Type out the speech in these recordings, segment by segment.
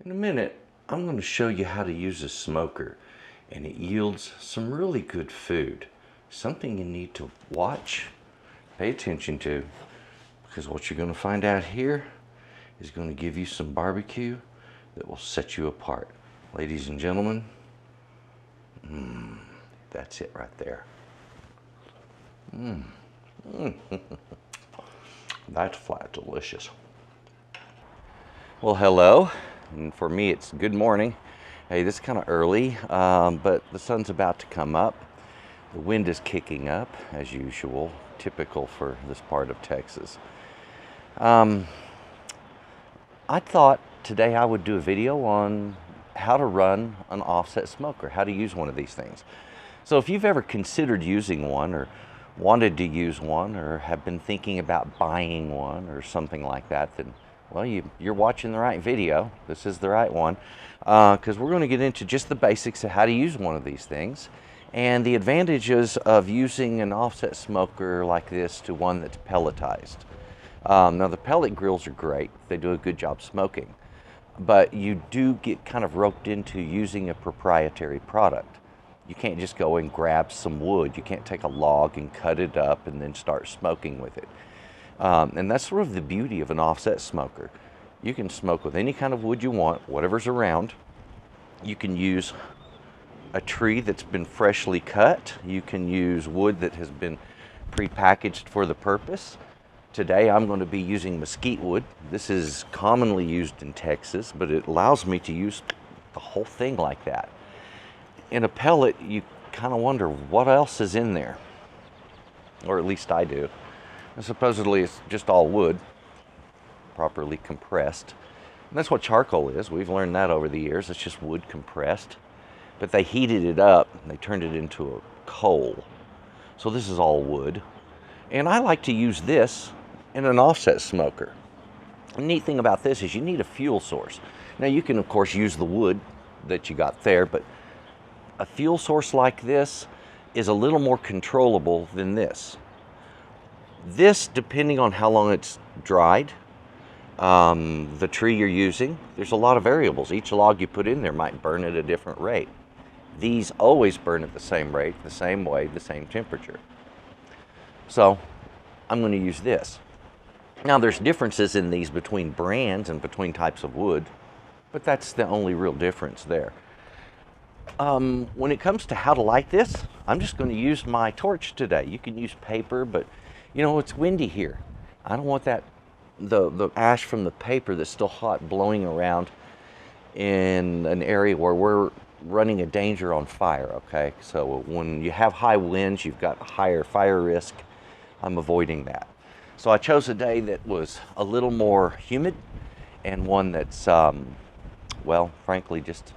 In a minute, I'm going to show you how to use a smoker, and it yields some really good food. Something you need to watch, pay attention to, because what you're going to find out here is going to give you some barbecue that will set you apart. Ladies and gentlemen, that's it right there. That's flat delicious. Well, hello. And for me, it's good morning. Hey, this is kind of early, but the sun's about to come up. The wind is kicking up, as usual, typical for this part of Texas. I thought today I would do a video on how to run an offset smoker, how to use one of these things. So if you've ever considered using one, or wanted to use one, or have been thinking about buying one or something like that, then well, you're watching the right video. This is the right one, because we're going to get into just the basics of how to use one of these things and the advantages of using an offset smoker like this to one that's pelletized. Now, the pellet grills are great. They do a good job smoking, but you do get kind of roped into using a proprietary product. You can't just go and grab some wood. You can't take a log and cut it up and then start smoking with it. And that's sort of the beauty of an offset smoker. You can smoke with any kind of wood you want, whatever's around. You can use a tree that's been freshly cut. You can use wood that has been pre-packaged for the purpose. Today I'm going to be using mesquite wood. This is commonly used in Texas, but it allows me to use the whole thing like that. In a pellet, you kind of wonder what else is in there, or at least I do. And supposedly it's just all wood, properly compressed. And that's what charcoal is. We've learned that over the years. It's just wood compressed. But they heated it up and they turned it into a coal. So this is all wood. And I like to use this in an offset smoker. The neat thing about this is you need a fuel source. Now you can of course use the wood that you got there, but a fuel source like this is a little more controllable than this. This, depending on how long it's dried, the tree you're using, there's a lot of variables. Each log you put in there might burn at a different rate. These always burn at the same rate, the same way, the same temperature. So I'm going to use this. Now there's differences in these between brands and between types of wood, but that's the only real difference there. When it comes to how to light this, I'm just going to use my torch today. You can use paper, but you know, it's windy here. I don't want that the ash from the paper that's still hot blowing around in an area where we're running a danger on fire, okay? So when you have high winds, you've got higher fire risk. I'm avoiding that. So I chose a day that was a little more humid and one that's, well, frankly, just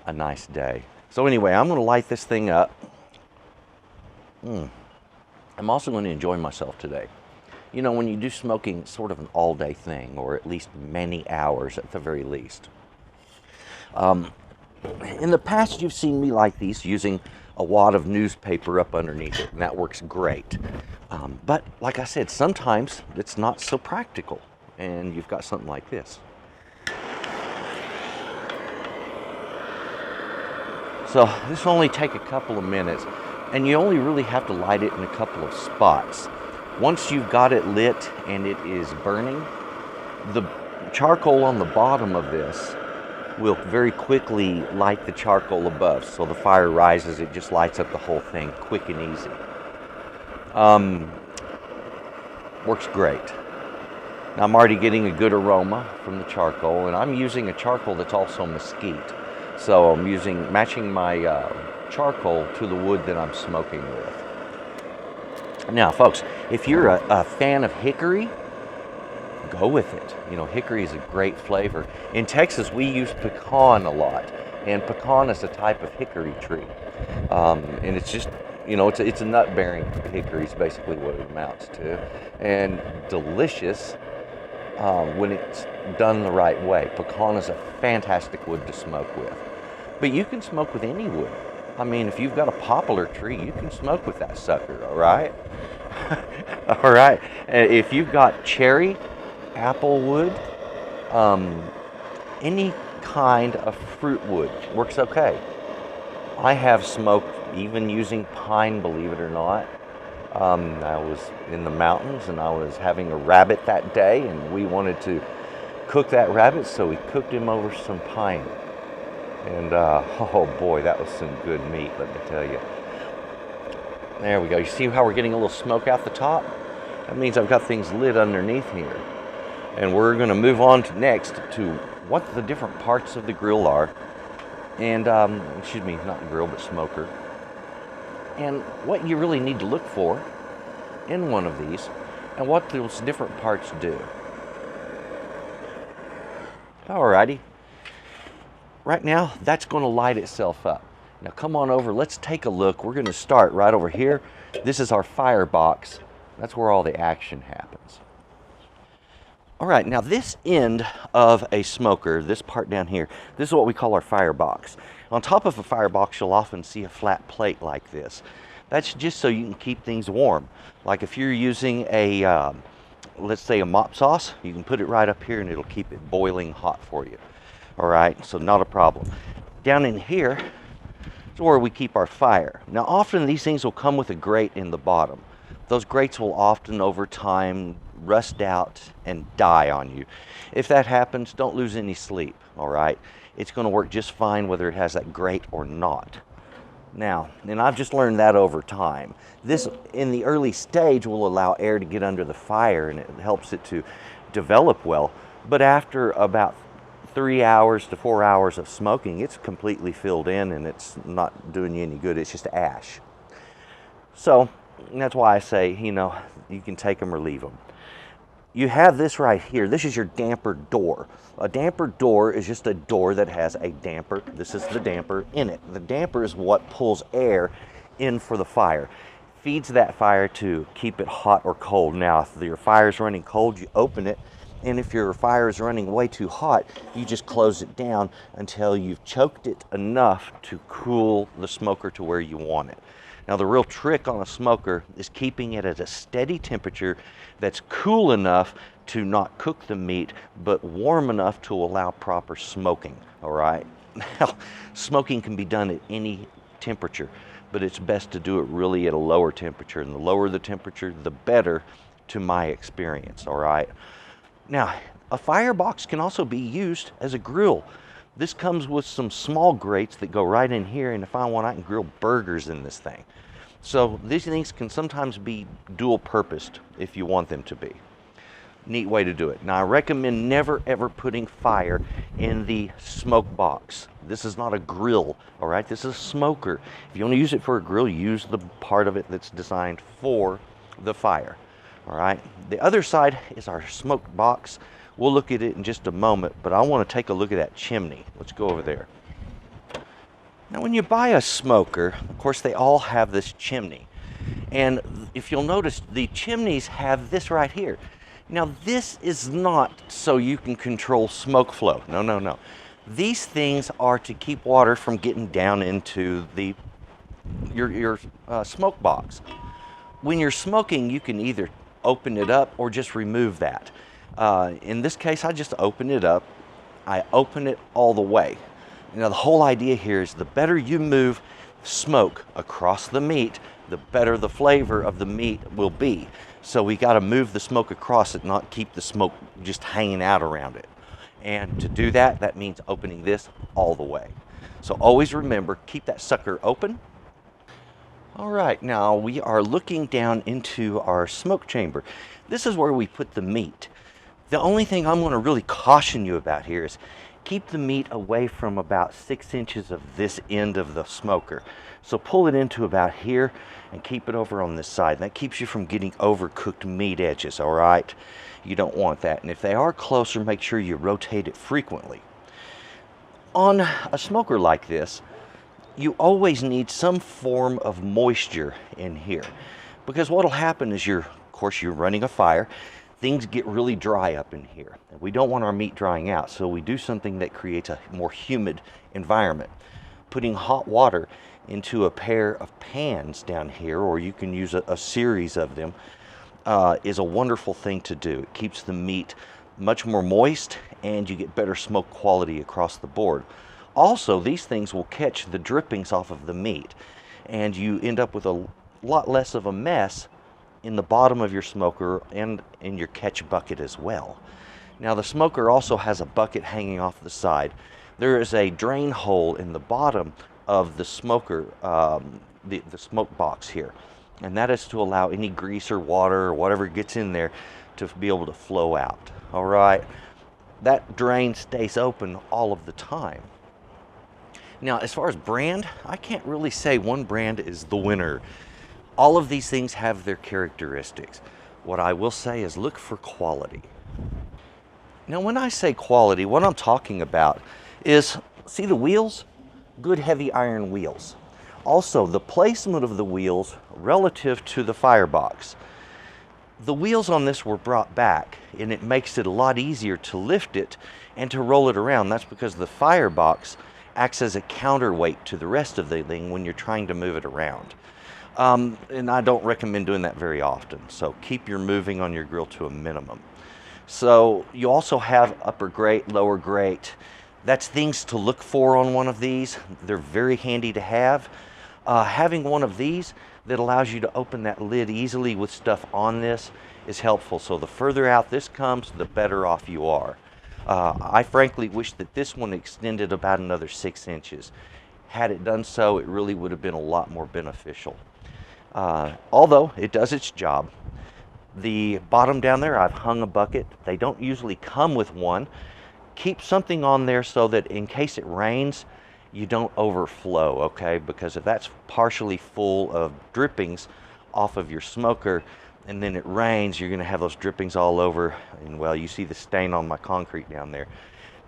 a nice day. So anyway, I'm going to light this thing up. I'm also going to enjoy myself today. You know, when you do smoking, it's sort of an all-day thing, or at least many hours at the very least. In the past, you've seen me light these using a wad of newspaper up underneath it, and that works great. But like I said, sometimes it's not so practical, and you've got something like this. So this will only take a couple of minutes, and you only really have to light it in a couple of spots. Once you've got it lit and it is burning, the charcoal on the bottom of this will very quickly light the charcoal above. So the fire rises, it just lights up the whole thing quick and easy. Works great. Now I'm already getting a good aroma from the charcoal, and I'm using a charcoal that's also mesquite. So I'm matching my charcoal to the wood that I'm smoking with. Now folks, if you're a fan of hickory, go with it. You know, hickory is a great flavor. In Texas, we use pecan a lot, and pecan is a type of hickory tree. And it's just, you know, it's a nut-bearing hickory is basically what it amounts to. And delicious when it's done the right way. Pecan is a fantastic wood to smoke with. But you can smoke with any wood. I mean, if you've got a poplar tree, you can smoke with that sucker, all right? All right. If you've got cherry, apple wood, any kind of fruit wood works okay. I have smoked even using pine, believe it or not. I was in the mountains and I was having a rabbit that day, and we wanted to cook that rabbit, so we cooked him over some pine. And oh boy, that was some good meat, let me tell you. There we go. You see how we're getting a little smoke out the top? That means I've got things lit underneath here. And we're going to move on to next to what the different parts of the grill are. And, excuse me, not grill, but smoker. And what you really need to look for in one of these, and what those different parts do. Alrighty. Right now, that's going to light itself up. Now come on over, let's take a look. We're going to start right over here. This is our firebox. That's where all the action happens. All right, now this end of a smoker, this part down here, this is what we call our firebox. On top of a firebox, you'll often see a flat plate like this. That's just so you can keep things warm. Like if you're using a, let's say a mop sauce, you can put it right up here and it'll keep it boiling hot for you. All right, so not a problem. Down in here is where we keep our fire. Now often these things will come with a grate in the bottom. Those grates will often over time rust out and die on you. If that happens, don't lose any sleep, all right? It's going to work just fine whether it has that grate or not. Now, and I've just learned that over time. This, in the early stage, will allow air to get under the fire and it helps it to develop well. But after about 3 hours to 4 hours of smoking, it's completely filled in and it's not doing you any good. It's just ash. So that's why I say, you know, you can take them or leave them. You have this right here. This is your damper door. A damper door is just a door that has a damper. This is the damper in it. The damper is what pulls air in for the fire. Feeds that fire to keep it hot or cold. Now, if your fire is running cold, you open it. And if your fire is running way too hot, you just close it down until you've choked it enough to cool the smoker to where you want it. Now the real trick on a smoker is keeping it at a steady temperature that's cool enough to not cook the meat, but warm enough to allow proper smoking, all right? Now, smoking can be done at any temperature, but it's best to do it really at a lower temperature, and the lower the temperature, the better to my experience, all right? Now, a firebox can also be used as a grill. This comes with some small grates that go right in here, and if I want, I can grill burgers in this thing. So these things can sometimes be dual purposed if you want them to be. Neat way to do it. Now I recommend never ever putting fire in the smoke box. This is not a grill, all right? This is a smoker. If you want to use it for a grill, use the part of it that's designed for the fire, all right? The other side is our smoke box. We'll look at it in just a moment, but I want to take a look at that chimney. Let's go over there. Now, when you buy a smoker, of course, they all have this chimney. And if you'll notice, the chimneys have this right here. Now, this is not so you can control smoke flow. No, no, no. These things are to keep water from getting down into your smoke box. When you're smoking, you can either open it up or just remove that. In this case, I just open it up. I open it all the way. Now, the whole idea here is the better you move smoke across the meat, the better the flavor of the meat will be. So we got to move the smoke across it, not keep the smoke just hanging out around it. And to do that, that means opening this all the way. So always remember, keep that sucker open. All right, now we are looking down into our smoke chamber. This is where we put the meat. The only thing I'm going to really caution you about here is keep the meat away from about 6 inches of this end of the smoker. So pull it into about here and keep it over on this side. That keeps you from getting overcooked meat edges, all right? You don't want that. And if they are closer, make sure you rotate it frequently. On a smoker like this, you always need some form of moisture in here, because what'll happen is of course you're running a fire. Things get really dry up in here. We don't want our meat drying out, so we do something that creates a more humid environment. Putting hot water into a pair of pans down here, or you can use a series of them, is a wonderful thing to do. It keeps the meat much more moist, and you get better smoke quality across the board. Also, these things will catch the drippings off of the meat, and you end up with a lot less of a mess in the bottom of your smoker and in your catch bucket as well. Now, the smoker also has a bucket hanging off the side. There is a drain hole in the bottom of the smoker, the smoke box here, and that is to allow any grease or water or whatever gets in there to be able to flow out. All right, that drain stays open all of the time. Now, as far as brand, I can't really say one brand is the winner. All of these things have their characteristics. What I will say is look for quality. Now, when I say quality, what I'm talking about is, see the wheels? Good heavy iron wheels. Also, the placement of the wheels relative to the firebox. The wheels on this were brought back, and it makes it a lot easier to lift it and to roll it around. That's because the firebox acts as a counterweight to the rest of the thing when you're trying to move it around. And I don't recommend doing that very often, so keep your moving on your grill to a minimum. So you also have upper grate, lower grate. That's things to look for on one of these. They're very handy to have. Having one of these that allows you to open that lid easily with stuff on this is helpful. So the further out this comes, the better off you are. I frankly wish that this one extended about another 6 inches. Had it done so, it really would have been a lot more beneficial. Although it does its job. The bottom down there, I've hung a bucket. They don't usually come with one. Keep something on there so that in case it rains, you don't overflow, okay? Because if that's partially full of drippings off of your smoker and then it rains, you're gonna have those drippings all over. And well, you see the stain on my concrete down there.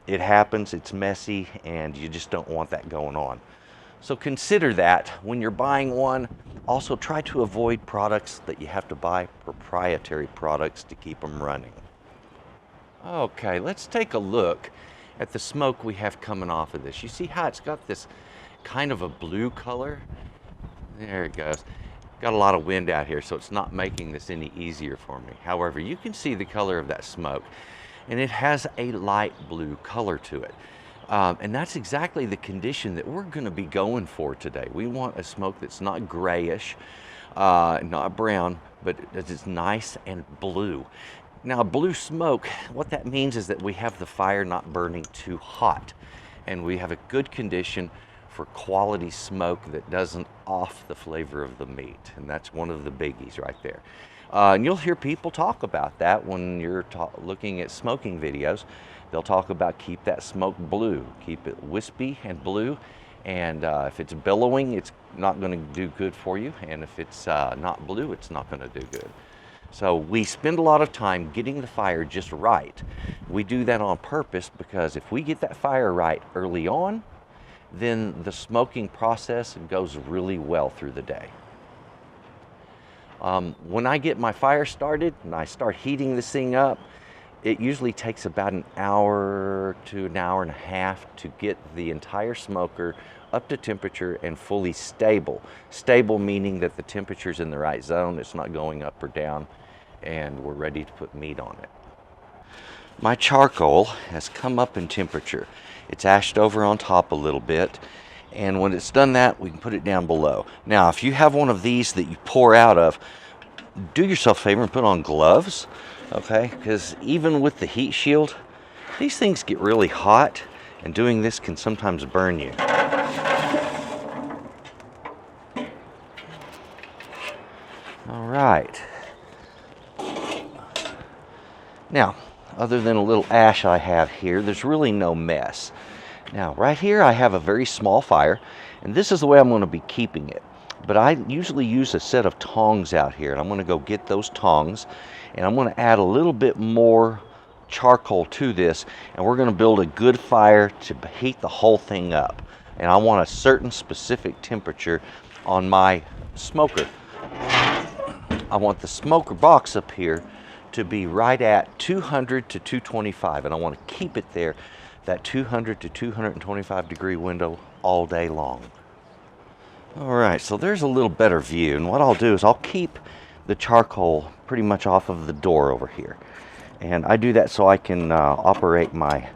It happens, it's messy, and you just don't want that going on. So consider that when you're buying one. Also try to avoid products that you have to buy proprietary products to keep them running. Okay, let's take a look at the smoke we have coming off of this. You see how it's got this kind of a blue color? There it goes. Got a lot of wind out here, so it's not making this any easier for me. However, you can see the color of that smoke, and it has a light blue color to it. And that's exactly the condition that we're gonna be going for today. We want a smoke that's not grayish, not brown, but it's nice and blue. Now, blue smoke, what that means is that we have the fire not burning too hot, and we have a good condition for quality smoke that doesn't off the flavor of the meat, and that's one of the biggies right there. And you'll hear people talk about that when you're looking at smoking videos. They'll talk about keep that smoke blue, keep it wispy and blue, and if it's billowing, it's not going to do good for you, and if it's not blue, it's not going to do good. So we spend a lot of time getting the fire just right. We do that on purpose because if we get that fire right early on, then the smoking process goes really well through the day. When I get my fire started and I start heating this thing up, it usually takes about an hour to an hour and a half to get the entire smoker up to temperature and fully stable. Stable meaning that the temperature's in the right zone, it's not going up or down, and we're ready to put meat on it. My charcoal has come up in temperature. It's ashed over on top a little bit, and when it's done that, we can put it down below. Now, if you have one of these that you pour out of, do yourself a favor and put on gloves, okay? Because even with the heat shield, these things get really hot, and doing this can sometimes burn you. All right. Now, other than a little ash I have here, there's really no mess. Now, right here I have a very small fire, and this is the way I'm going to be keeping it. But I usually use a set of tongs out here, and I'm going to go get those tongs, and I'm going to add a little bit more charcoal to this, and we're going to build a good fire to heat the whole thing up. And I want a certain specific temperature on my smoker. I want the smoker box up here to be right at 200 to 225, and I want to keep it there, that 200 to 225 degree window all day long. All right, so there's a little better view, and what I'll do is I'll keep the charcoal pretty much off of the door over here. And I do that so I can operate my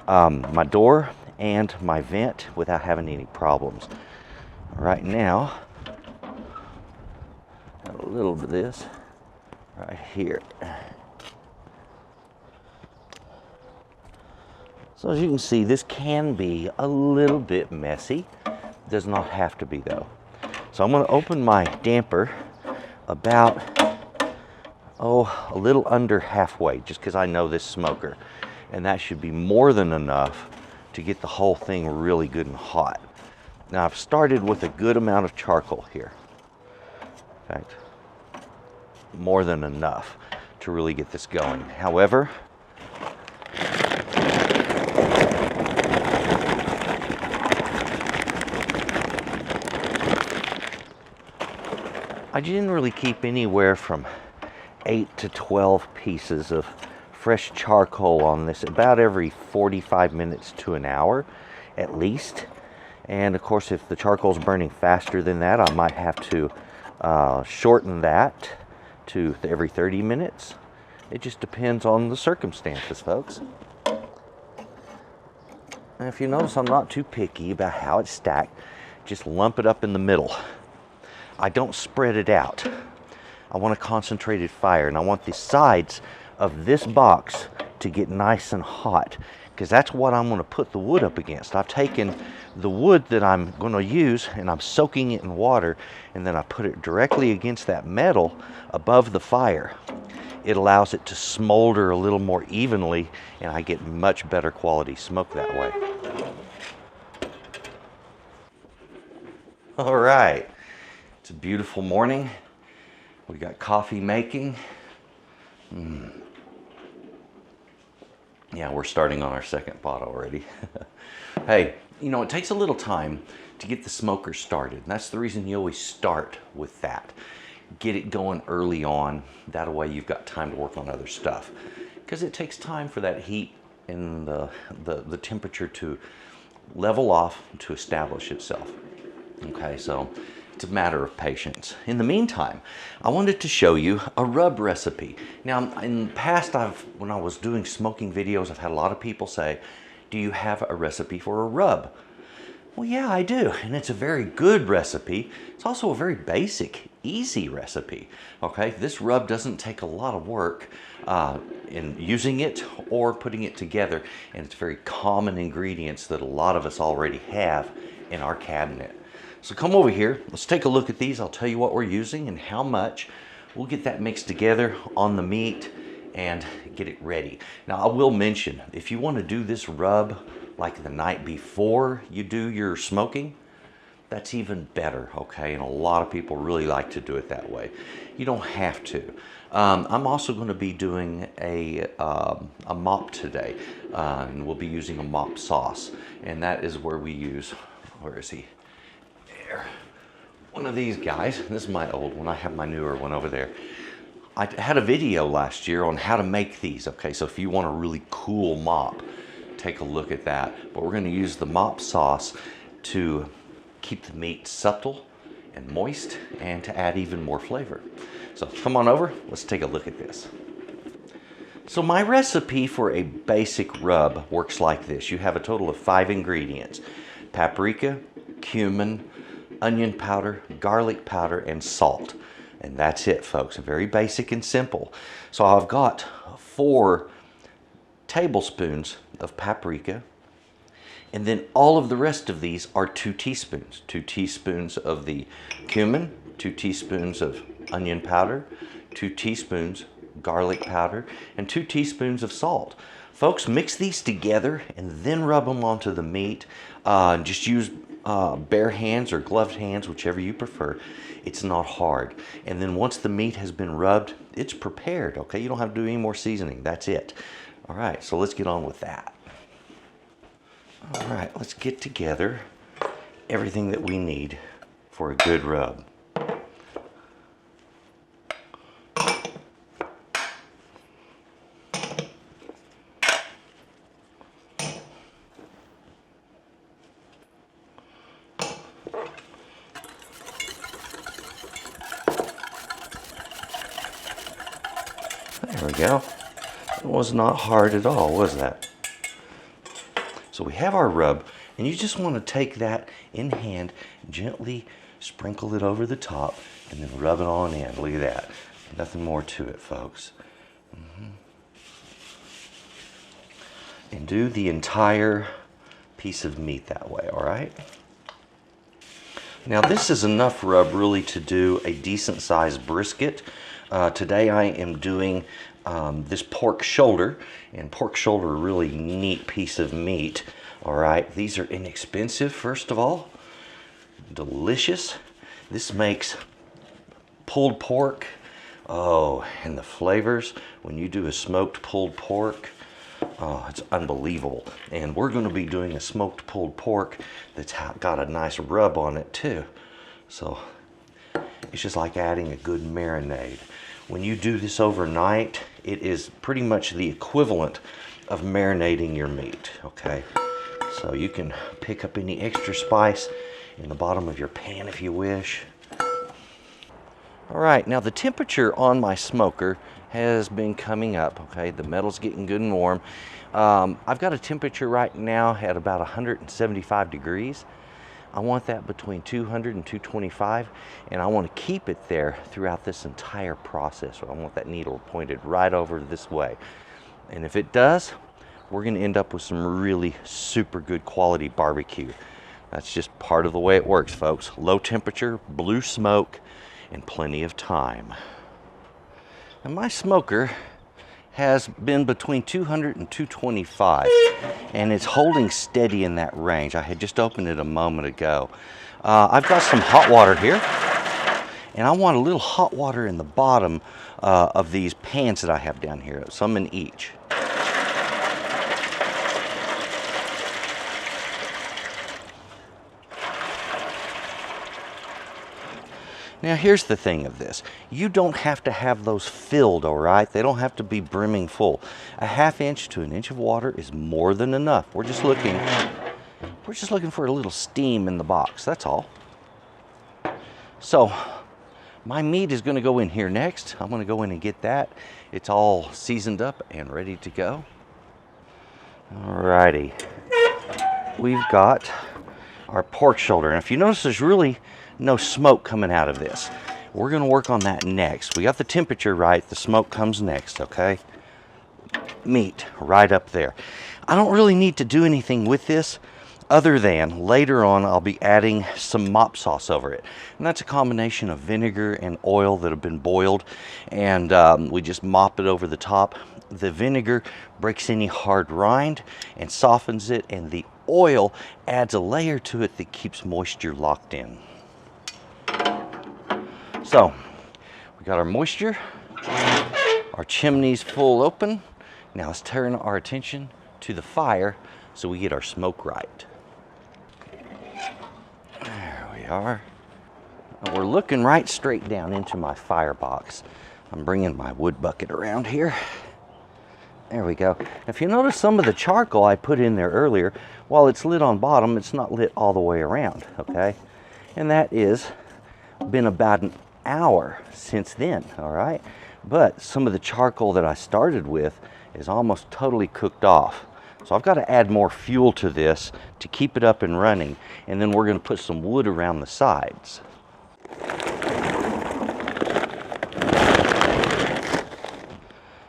my door and my vent without having any problems. Right now, a little bit of this right here. So as you can see, this can be a little bit messy. Does not have to be though. So I'm going to open my damper about, a little under halfway, just because I know this smoker. And that should be more than enough to get the whole thing really good and hot. Now I've started with a good amount of charcoal here. In fact, more than enough to really get this going. However, I didn't really keep anywhere from 8 to 12 pieces of fresh charcoal on this about every 45 minutes to an hour at least. And of course, if the charcoal's burning faster than that, I might have to shorten that to every 30 minutes. It just depends on the circumstances, folks. And if you notice, I'm not too picky about how it's stacked. Just lump it up in the middle. I don't spread it out. I want a concentrated fire, and I want the sides of this box to get nice and hot, because that's what I'm going to put the wood up against. I've taken the wood that I'm going to use and I'm soaking it in water, and then I put it directly against that metal above the fire. It allows it to smolder a little more evenly, and I get much better quality smoke that way. All right, it's a beautiful morning. We got coffee making. Yeah, we're starting on our second pot already. Hey, you know, it takes a little time to get the smoker started. And that's the reason you always start with that. Get it going early on. That way you've got time to work on other stuff. Because it takes time for that heat and the temperature to level off and to establish itself. Okay, so it's a matter of patience. In the meantime, I wanted to show you a rub recipe. Now, in the past, when I was doing smoking videos, I've had a lot of people say, do you have a recipe for a rub? Well, yeah, I do, and it's a very good recipe. It's also a very basic, easy recipe. Okay, this rub doesn't take a lot of work in using it or putting it together, and it's very common ingredients that a lot of us already have in our cabinet. So come over here, let's take a look at these. I'll tell you what we're using and how much. We'll get that mixed together on the meat and get it ready. Now I will mention, if you want to do this rub like the night before you do your smoking, that's even better, okay? And a lot of people really like to do it that way. You don't have to. I'm also going to be doing a mop today, and we'll be using a mop sauce. And that is where we use, where is he? There. One of these guys. This is my old one. I have my newer one over there. I had a video last year on how to make these, okay? So if you want a really cool mop, take a look at that. But we're going to use the mop sauce to keep the meat supple and moist and to add even more flavor. So come on over, let's take a look at this. So my recipe for a basic rub works like this. You have a total of 5 ingredients: paprika, cumin, onion powder, garlic powder, and salt. And that's it, folks. Very basic and simple. So I've got 4 tablespoons of paprika, and then all of the rest of these are 2 teaspoons. 2 teaspoons of the cumin, 2 teaspoons of onion powder, 2 teaspoons garlic powder, and 2 teaspoons of salt. Folks, mix these together and then rub them onto the meat. Just use bare hands or gloved hands, whichever you prefer. It's not hard. And then once the meat has been rubbed, it's prepared, okay? You don't have to do any more seasoning. That's it. All right, so let's get on with that. All right, let's get together everything that we need for a good rub. There we go. was not hard at all, was that? So we have our rub, and you just want to take that in hand, gently sprinkle it over the top, and then rub it on in. Look at that. Nothing more to it, folks. And do the entire piece of meat that way, all right? Now this is enough rub really to do a decent sized brisket. Today I am doing this pork shoulder, and pork shoulder, a really neat piece of meat. All right, these are inexpensive, first of all, delicious. This makes pulled pork, oh, and the flavors when you do a smoked pulled pork, oh, it's unbelievable. And we're going to be doing a smoked pulled pork that's got a nice rub on it too. So it's just like adding a good marinade. When you do this overnight, it is pretty much the equivalent of marinating your meat, okay? So you can pick up any extra spice in the bottom of your pan if you wish. All right, now the temperature on my smoker has been coming up, okay? The metal's getting good and warm. I've got a temperature right now at about 175 degrees. I want that between 200 and 225, and I want to keep it there throughout this entire process. I want that needle pointed right over this way. And if it does, we're going to end up with some really super good quality barbecue. That's just part of the way it works, folks. Low temperature, blue smoke, and plenty of time. And my smoker has been between 200 and 225, and it's holding steady in that range. I had just opened it a moment ago. I've got some hot water here, and I want a little hot water in the bottom of these pans that I have down here, some in each. Now here's the thing of this. You don't have to have those filled, all right? They don't have to be brimming full. A ½ inch to 1 inch of water is more than enough. We're just looking for a little steam in the box, that's all. So my meat is gonna go in here next. I'm gonna go in and get that. It's all seasoned up and ready to go. All righty. We've got our pork shoulder. And if you notice, there's really no smoke coming out of this. We're going to work on that next. We got the temperature right. The smoke comes next, okay? Meat right up there. I don't really need to do anything with this other than later on I'll be adding some mop sauce over it. And that's a combination of vinegar and oil that have been boiled, and we just mop it over the top. The vinegar breaks any hard rind and softens it, and the oil adds a layer to it that keeps moisture locked in. So we got our moisture, our chimney's full open. Now let's turn our attention to the fire so we get our smoke right. There we are. And we're looking right straight down into my firebox. I'm bringing my wood bucket around here. There we go. If you notice, some of the charcoal I put in there earlier, while it's lit on bottom, it's not lit all the way around, okay? And that is been about an hour since then, all right? But some of the charcoal that I started with is almost totally cooked off. So I've got to add more fuel to this to keep it up and running, and then we're going to put some wood around the sides.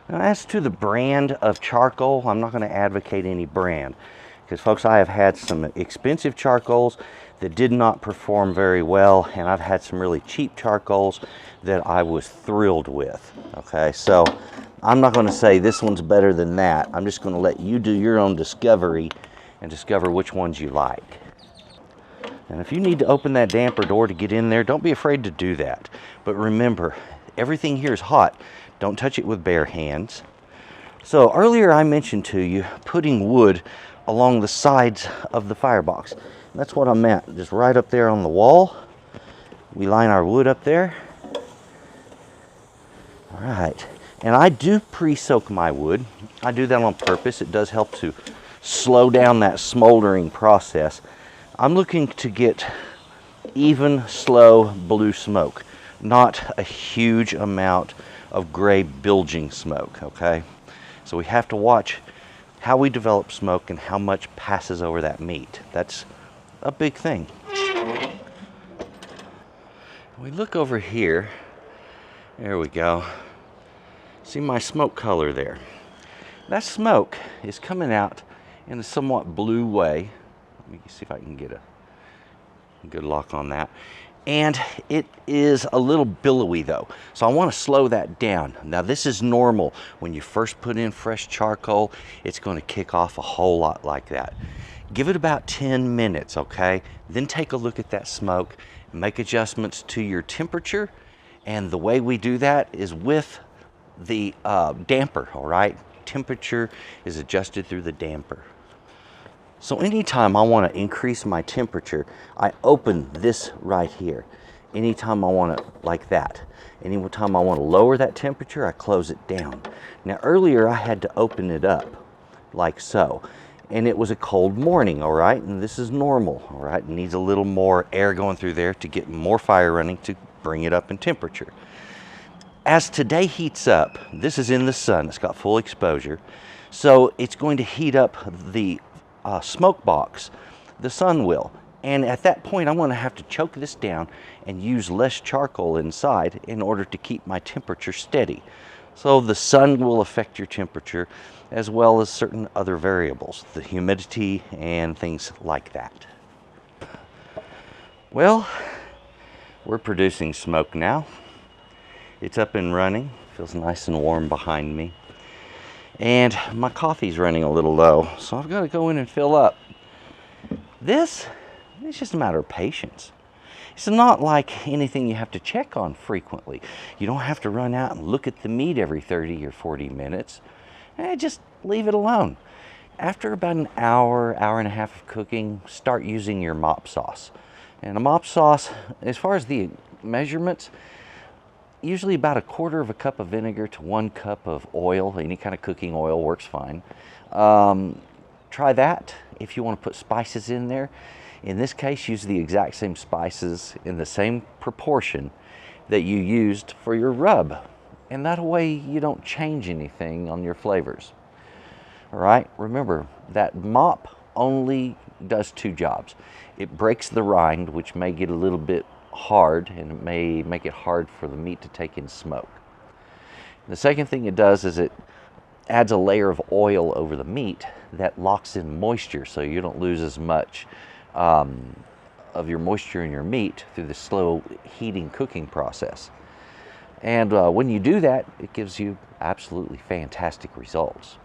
Now, as to the brand of charcoal, I'm not going to advocate any brand, because folks, I have had some expensive charcoals that did not perform very well, and I've had some really cheap charcoals that I was thrilled with. Okay, so I'm not going to say this one's better than that. I'm just going to let you do your own discovery and discover which ones you like. And if you need to open that damper door to get in there, don't be afraid to do that. But remember, everything here is hot. Don't touch it with bare hands. So earlier I mentioned to you putting wood along the sides of the firebox. That's what I meant, just right up there on the wall. We line our wood up there. All right, and I do pre-soak my wood. I do that on purpose. It does help to slow down that smoldering process. I'm looking to get even, slow blue smoke, not a huge amount of gray bilging smoke, okay? So we have to watch how we develop smoke and how much passes over that meat. That's a big thing. We look over here. There we go. See my smoke color there. That smoke is coming out in a somewhat blue way. Let me see if I can get a good lock on that. And it is a little billowy though. So I want to slow that down. Now this is normal. When you first put in fresh charcoal, it's going to kick off a whole lot like that. Give it about 10 minutes, okay? Then take a look at that smoke, make adjustments to your temperature. And the way we do that is with the damper, all right? Temperature is adjusted through the damper. So anytime I want to increase my temperature, I open this right here. Anytime I want it like that. Anytime I want to lower that temperature, I close it down. Now earlier I had to open it up like so. And it was a cold morning, all right? And this is normal, all right? It needs a little more air going through there to get more fire running to bring it up in temperature. As today heats up, this is in the sun, it's got full exposure, so it's going to heat up the smoke box. The sun will. And at that point, I'm going to have to choke this down and use less charcoal inside in order to keep my temperature steady. So the sun will affect your temperature as well as certain other variables, the humidity and things like that. Well, we're producing smoke now. It's up and running. Feels nice and warm behind me. And my coffee's running a little low, so I've got to go in and fill up. It's just a matter of patience. It's not like anything you have to check on frequently. You don't have to run out and look at the meat every 30 or 40 minutes. Just leave it alone. After about an hour, hour and a half of cooking, start using your mop sauce. And a mop sauce, as far as the measurements, usually about 1/4 cup of vinegar to 1 cup of oil. Any kind of cooking oil works fine. Try that if you want to put spices in there. In this case, use the exact same spices in the same proportion that you used for your rub. And that way you don't change anything on your flavors. All right, remember that mop only does 2 jobs. It breaks the rind, which may get a little bit hard, and it may make it hard for the meat to take in smoke. The second thing it does is it adds a layer of oil over the meat that locks in moisture, so you don't lose as much of your moisture in your meat through the slow heating cooking process. And when you do that, it gives you absolutely fantastic results.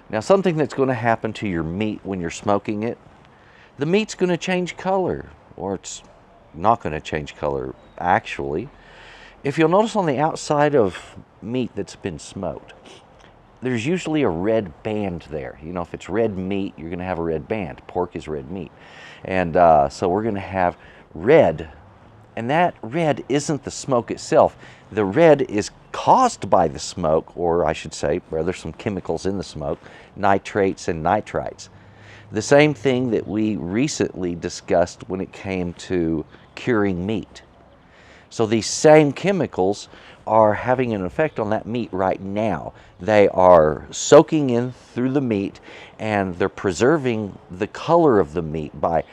Now, something that's going to happen to your meat when you're smoking it, the meat's going to change color, or it's not going to change color actually. If you'll notice on the outside of meat that's been smoked, there's usually a red band there. You know, if it's red meat, you're going to have a red band. Pork is red meat. And so we're going to have red. And that red isn't the smoke itself. The red is caused by the smoke, or I should say, rather, some chemicals in the smoke, nitrates and nitrites. The same thing that we recently discussed when it came to curing meat. So these same chemicals are having an effect on that meat right now. They are soaking in through the meat, and they're preserving the color of the meat by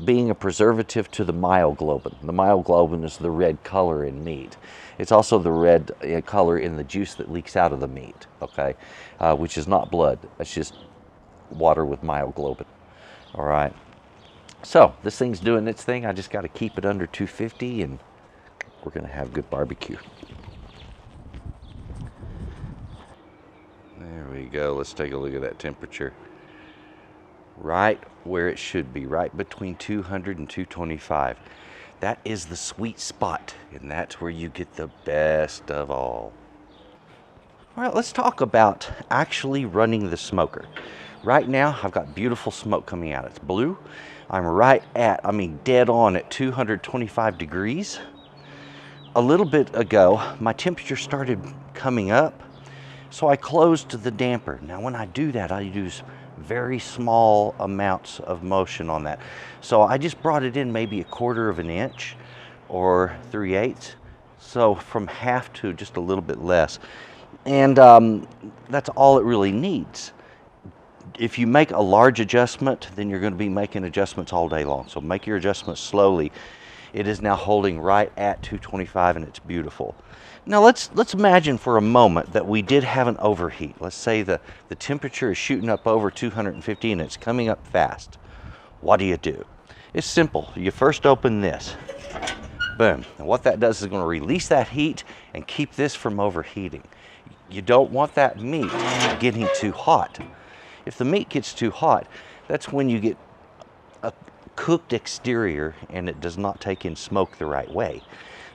being a preservative to the myoglobin. The myoglobin is the red color in meat. It's also the red color in the juice that leaks out of the meat, okay? Which is not blood. It's just water with myoglobin, all right? So this thing's doing its thing. I just got to keep it under 250, and we're going to have good barbecue. There we go. Let's take a look at that temperature. Right where it should be, right between 200 and 225. That is the sweet spot, and that's where you get the best of all. All right, let's talk about actually running the smoker. Right now, I've got beautiful smoke coming out. It's blue. I'm dead on at 225 degrees. A little bit ago, my temperature started coming up, so I closed the damper. Now, when I do that, I use very small amounts of motion on that. So I just brought it in maybe 1/4 of an inch or 3/8. So from half to just a little bit less. And that's all it really needs. If you make a large adjustment, then you're going to be making adjustments all day long. So make your adjustments slowly. It is now holding right at 225, and it's beautiful. Now let's imagine for a moment that we did have an overheat. Let's say the temperature is shooting up over 250 and it's coming up fast. What do? It's simple. You first open this. Boom. And what that does is going to release that heat and keep this from overheating. You don't want that meat getting too hot. If the meat gets too hot, that's when you get a cooked exterior and it does not take in smoke the right way.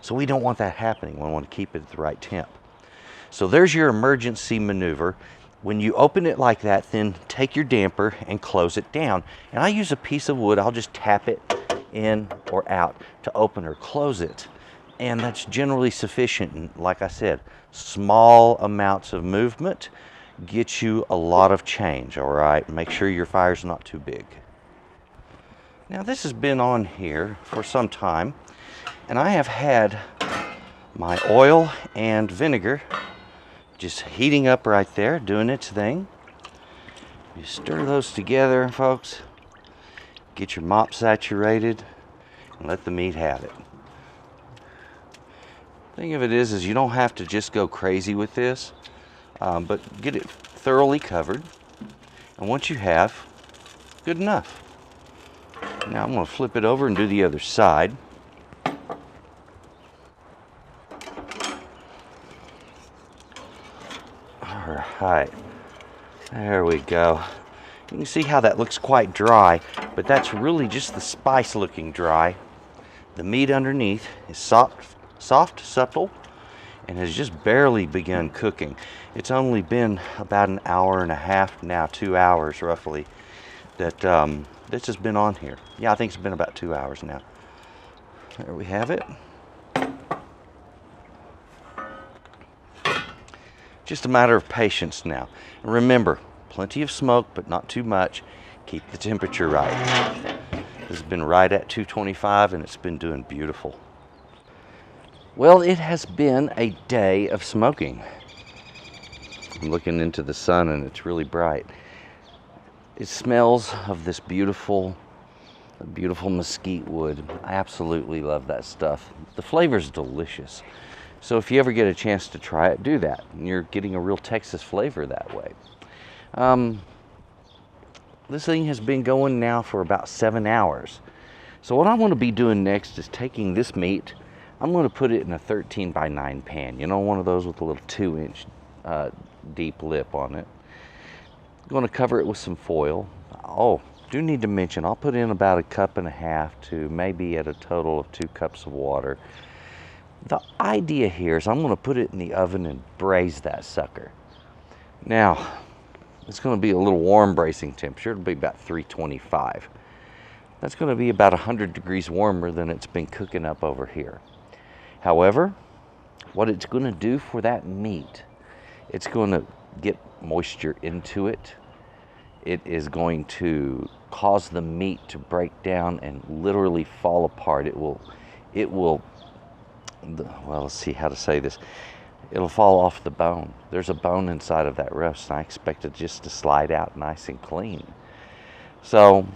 So we don't want that happening. We want to keep it at the right temp. So there's your emergency maneuver. When you open it like that, then take your damper and close it down. And I use a piece of wood. I'll just tap it in or out to open or close it. And that's generally sufficient. And like I said, small amounts of movement get you a lot of change, all right? Make sure your fire's not too big. Now this has been on here for some time, and I have had my oil and vinegar just heating up right there, doing its thing. You stir those together, folks. Get your mop saturated and let the meat have it. Thing of it is you don't have to just go crazy with this, but get it thoroughly covered. And once you have, good enough. Now I'm going to flip it over and do the other side. All right, there we go. You can see how that looks quite dry, but that's really just the spice looking dry. The meat underneath is soft, supple, and has just barely begun cooking. It's only been about an hour and a half now, 2 hours roughly, that this has been on here. Yeah, I think it's been about 2 hours now. There we have it. Just a matter of patience now. And remember, plenty of smoke, but not too much. Keep the temperature right. This has been right at 225 and it's been doing beautiful. Well, it has been a day of smoking. I'm looking into the sun and it's really bright. It smells of this beautiful mesquite wood. I absolutely love that stuff. The flavor's delicious. So if you ever get a chance to try it, do that. And you're getting a real Texas flavor that way. This thing has been going now for about 7 hours. So what I'm going to be doing next is taking this meat, I'm going to put it in a 13 by 9 pan. You know, one of those with a little 2-inch deep lip on it. I'm going to cover it with some foil. Oh, do need to mention, I'll put in about 1.5 cups to maybe at a total of 2 cups of water. The idea here is I'm going to put it in the oven and braise that sucker. Now, it's going to be a little warm bracing temperature. It'll be about 325. That's going to be about 100 degrees warmer than it's been cooking up over here. However, what it's going to do for that meat, it's going to get moisture into it. It is going to cause the meat to break down and literally fall apart. It will, well, let's see how to say this. It'll fall off the bone. There's a bone inside of that roast, and I expect it just to slide out nice and clean. So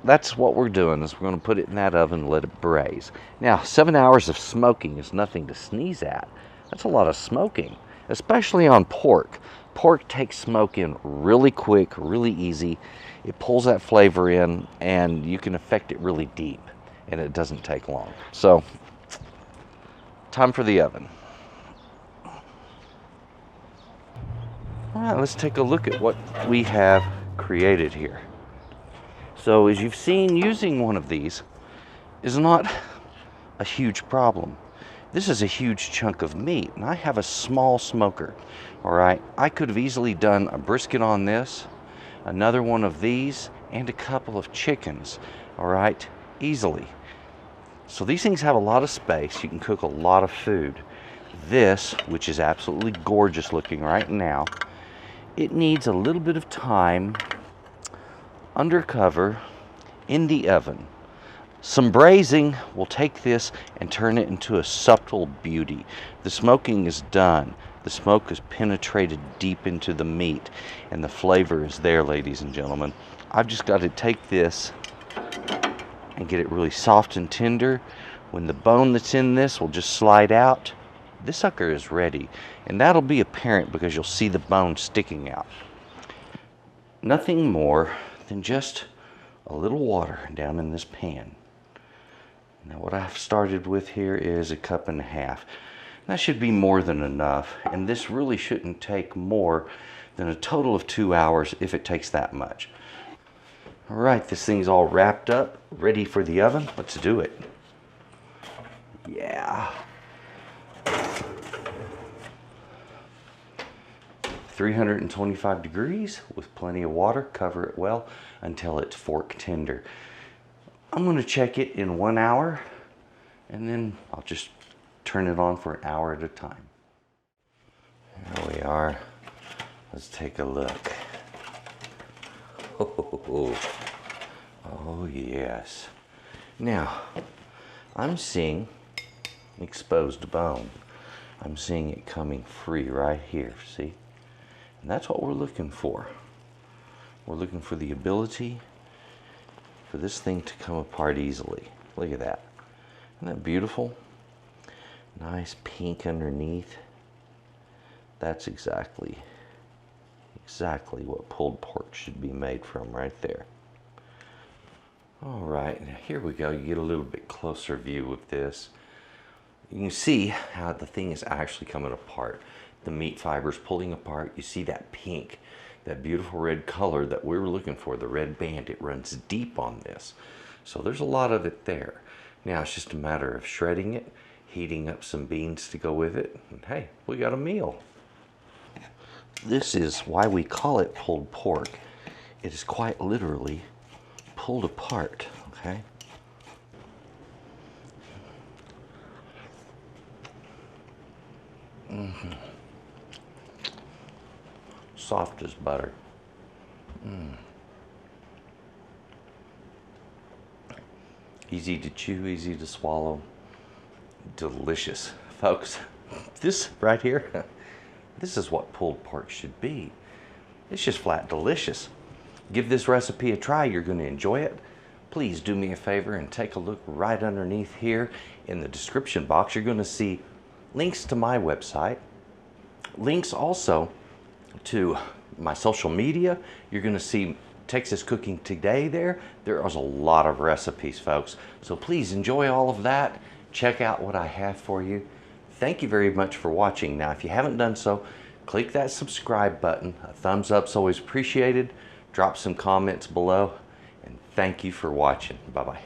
that's what we're doing, is we're going to put it in that oven and let it braise. Now, 7 hours of smoking is nothing to sneeze at. That's a lot of smoking, especially on pork. Pork takes smoke in really quick, really easy. It pulls that flavor in, and you can affect it really deep, and it doesn't take long. So, time for the oven. All right, let's take a look at what we have created here. So as you've seen, using one of these is not a huge problem. This is a huge chunk of meat, and I have a small smoker. All right, I could have easily done a brisket on this, another one of these, and a couple of chickens. All right, easily. So these things have a lot of space. You can cook a lot of food. This, which is absolutely gorgeous looking right now, it needs a little bit of time under cover in the oven. Some braising will take this and turn it into a subtle beauty. The smoking is done. The smoke has penetrated deep into the meat, and the flavor is there, ladies and gentlemen. I've just got to take this and get it really soft and tender. When the bone that's in this will just slide out, this sucker is ready, and that'll be apparent because you'll see the bone sticking out. Nothing more than just a little water down in this pan. Now what I've started with here is 1.5 cups. That should be more than enough, and this really shouldn't take more than a total of 2 hours if it takes that much. All right, this thing's all wrapped up, ready for the oven. Let's do it. Yeah. 325 degrees with plenty of water. Cover it well until it's fork tender. I'm going to check it in 1 hour, and then I'll just turn it on for an hour at a time. There we are. Let's take a look. Oh yes. Now, I'm seeing exposed bone. I'm seeing it coming free right here, see? And that's what we're looking for. We're looking for the ability for this thing to come apart easily. Look at that. Isn't that beautiful? Nice pink underneath. That's exactly what pulled pork should be made from right there. All right, now here we go. You get a little bit closer view with this. You can see how the thing is actually coming apart. The meat fibers pulling apart. You see that pink, that beautiful red color that we were looking for, the red band. It runs deep on this. So there's a lot of it there. Now it's just a matter of shredding it, heating up some beans to go with it, and hey, we got a meal. This is why we call it pulled pork. It is quite literally pulled apart, okay? Soft as butter. Easy to chew, easy to swallow. Delicious. Folks, this right here, this is what pulled pork should be. It's just flat delicious. Give this recipe a try. You're going to enjoy it. Please do me a favor and take a look right underneath here in the description box. You're going to see links to my website, links also to my social media. You're going to see Texas Cooking Today there. There is a lot of recipes, folks. So please enjoy all of that. Check out what I have for you. Thank you very much for watching. Now, if you haven't done so, click that subscribe button. A thumbs up's always appreciated. Drop some comments below, and thank you for watching. Bye-bye.